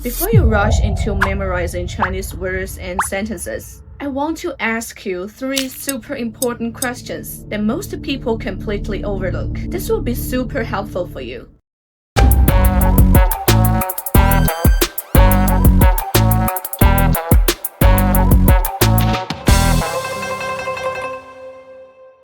Before you rush into memorizing Chinese words and sentences, I want to ask you three super important questions that most people completely overlook. This will be super helpful for you.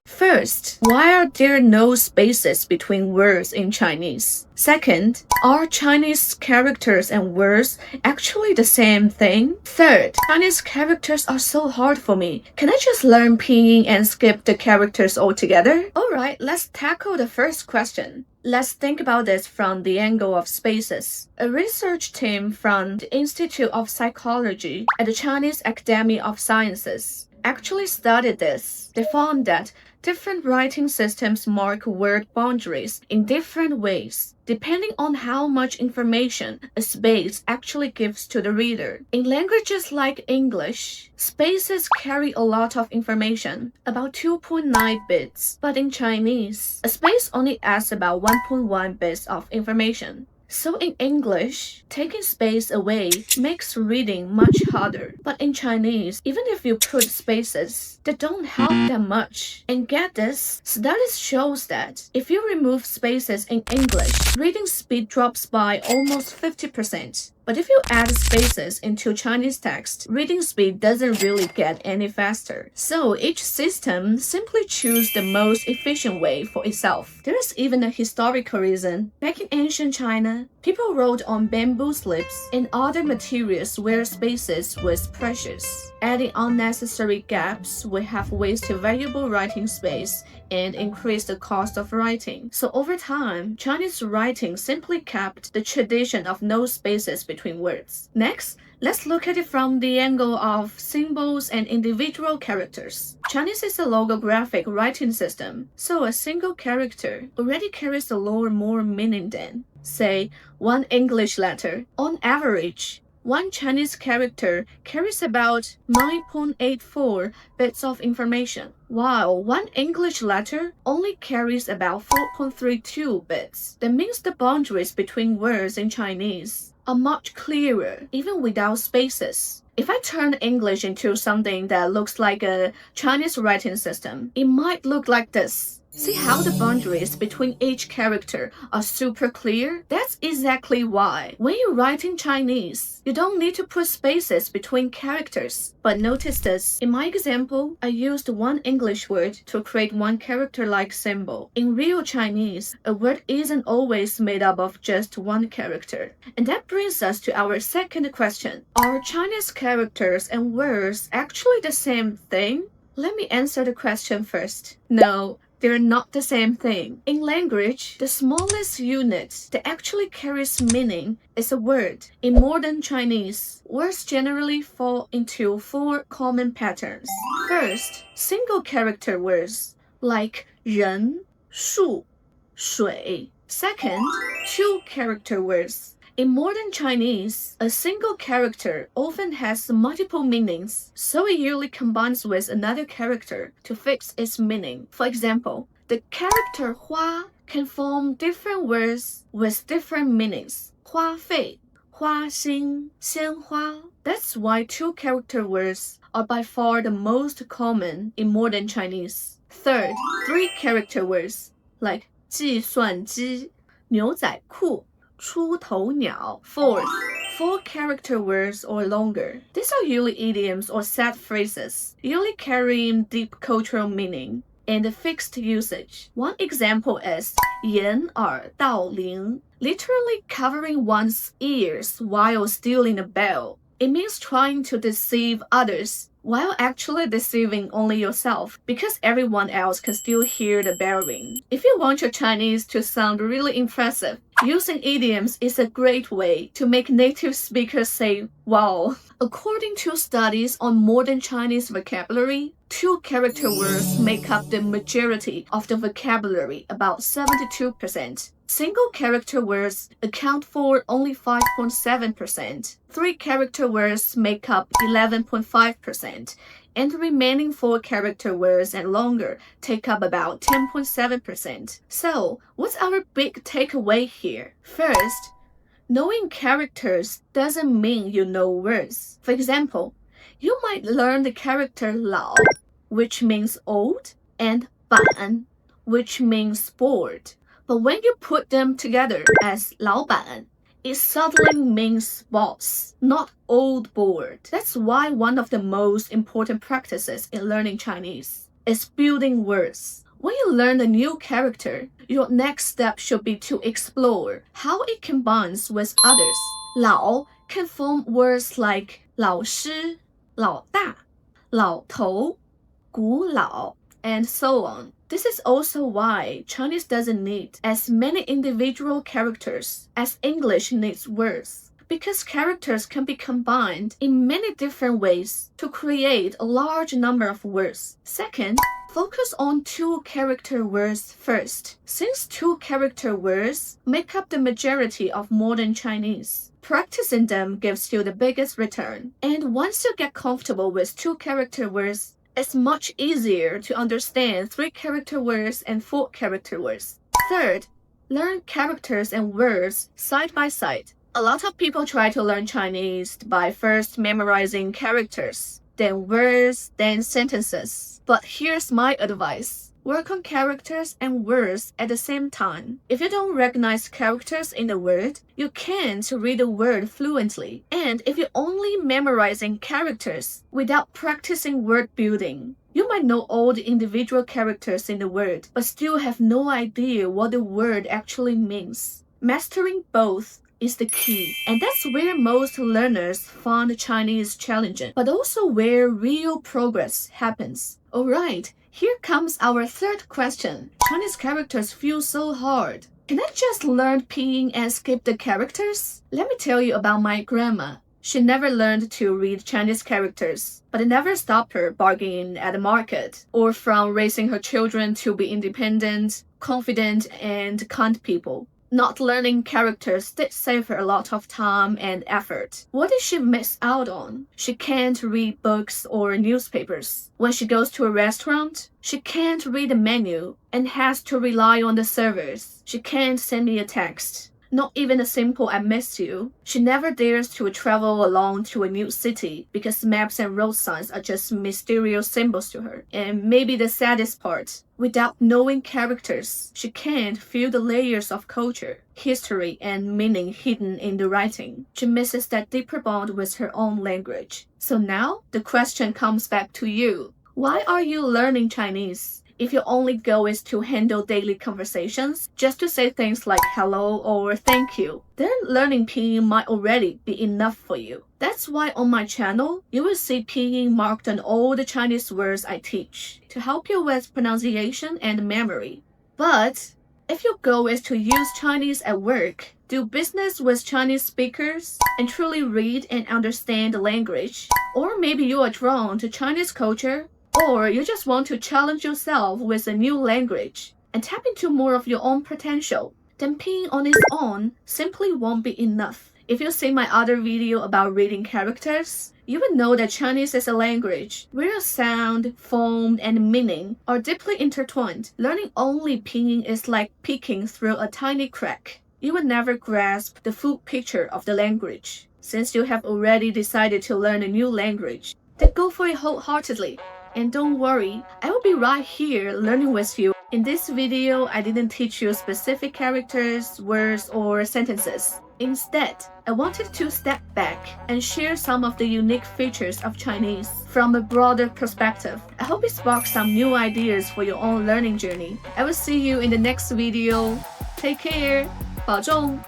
First, why are there no spaces between words in Chinese? Second, are Chinese characters and words actually the same thing? Third, Chinese characters are so hard for me. Can I just learn Pinyin and skip the characters altogether? Alright, let's tackle the first question. Let's think about this from the angle of spaces. A research team from the Institute of Psychology at the Chinese Academy of Sciences actually studied this. They found that different writing systems mark word boundaries in different ways, depending on how much information a space actually gives to the reader. In languages like English, spaces carry a lot of information, about 2.9 bits, but in Chinese, a space only adds about 1.1 bits of information. So in English, taking space away makes reading much harder. But in Chinese, even if you put spaces, they don't help that much. And get this, studies shows that if you remove spaces in English, reading speed drops by almost 50%. But if you add spaces into Chinese text, reading speed doesn't really get any faster. So each system simply chooses the most efficient way for itself. There is even a historical reason. Back in ancient China, people wrote on bamboo slips and other materials where spaces was precious. Adding unnecessary gaps would have wasted valuable writing space and increase the cost of writing. So over time, Chinese writing simply kept the tradition of no spaces between words. Next, let's look at it from the angle of symbols and individual characters. Chinese is a logographic writing system, so a single character already carries a lot more meaning than, say, one English letter. On average, one Chinese character carries about 9.84 bits of information, while one English letter only carries about 4.32 bits. That means the boundaries between words in Chinese are much clearer, even without spaces. If I turn English into something that looks like a Chinese writing system, it might look like this. See how the boundaries between each character are super clear? That's exactly why. When you write in Chinese, you don't need to put spaces between characters. But notice this. In my example, I used one English word to create one character-like symbol. In real Chinese, a word isn't always made up of just one character. And that brings us to our second question. Are Chinese characters and words actually the same thing? Let me answer the question first. No. They're not the same thing. In language, the smallest unit that actually carries meaning is a word. In modern Chinese, words generally fall into four common patterns. First, single character words like 人, 树, 水. Second, two character words. In modern Chinese, a single character often has multiple meanings, so it usually combines with another character to fix its meaning. For example, the character 花 can form different words with different meanings. 花费, 花心, 鲜花. That's why two character words are by far the most common in modern Chinese. Third, three character words like 计算机, 牛仔裤, 出头鸟. Fourth, four character words or longer. These are usually idioms or set phrases, usually carrying deep cultural meaning and a fixed usage. One example is 掩耳盗铃, literally covering one's ears while stealing a bell. It means trying to deceive others while actually deceiving only yourself, because everyone else can still hear the bell ring. If you want your Chinese to sound really impressive, using idioms is a great way to make native speakers say, wow. According to studies on modern Chinese vocabulary, two character words make up the majority of the vocabulary, about 72%. Single character words account for only 5.7%. Three character words make up 11.5%. And the remaining four character words and longer take up about 10.7%. So, what's our big takeaway here? First, Knowing characters doesn't mean you know words. For example, you might learn the character 老, which means old, and 板, which means bored. But when you put them together as 老板, it suddenly means boss, not old bored. That's why one of the most important practices in learning Chinese is building words. When you learn a new character, your next step should be to explore how it combines with others. 老 can form words like 老师, 老大, 老头, 古老, and so on. This is also why Chinese doesn't need as many individual characters as English needs words, because characters can be combined in many different ways to create a large number of words. Second, focus on two-character words first, since two-character words make up the majority of modern Chinese. Practicing them gives you the biggest return, and once you get comfortable with two-character words, it's much easier to understand three-character words and four-character words. Third, learn characters and words side by side. A lot of people try to learn Chinese by first memorizing characters, then words, then sentences. But here's my advice. Work on characters and words at the same time. If you don't recognize characters in the word, you can't read the word fluently. And if you're only memorizing characters without practicing word building, you might know all the individual characters in the word, but still have no idea what the word actually means. Mastering both is the key, and that's where most learners find Chinese challenging, but also where real progress happens. Alright, here comes our third question. Chinese characters feel so hard. Can I just learn Pinyin and skip the characters? Let me tell you about my grandma. She never learned to read Chinese characters, but it never stopped her bargaining at the market, or from raising her children to be independent, confident, and kind people. Not learning characters did save her a lot of time and effort. What did she miss out on? She can't read books or newspapers. When she goes to a restaurant, she can't read the menu and has to rely on the servers. She can't send me a text. Not even a simple I miss you. She never dares to travel alone to a new city because maps and road signs are just mysterious symbols to her. And maybe the saddest part, without knowing characters, she can't feel the layers of culture, history, and meaning hidden in the writing. She misses that deeper bond with her own language. So now, the question comes back to you. Why are you learning Chinese? If your only goal is to handle daily conversations, just to say things like hello or thank you, then learning Pinyin might already be enough for you. That's why on my channel, you will see Pinyin marked on all the Chinese words I teach, to help you with pronunciation and memory. But if your goal is to use Chinese at work, do business with Chinese speakers, and truly read and understand the language, or maybe you are drawn to Chinese culture, or you just want to challenge yourself with a new language and tap into more of your own potential, then Pinyin on its own simply won't be enough. If you see my other video about reading characters, you will know that Chinese is a language where sound, form, and meaning are deeply intertwined. Learning only Pinyin is like peeking through a tiny crack. You will never grasp the full picture of the language. Since you have already decided to learn a new language, then go for it wholeheartedly. And don't worry, I will be right here learning with you. In this video, I didn't teach you specific characters, words, or sentences. Instead, I wanted to step back and share some of the unique features of Chinese from a broader perspective. I hope it sparks some new ideas for your own learning journey. I will see you in the next video. Take care. 保重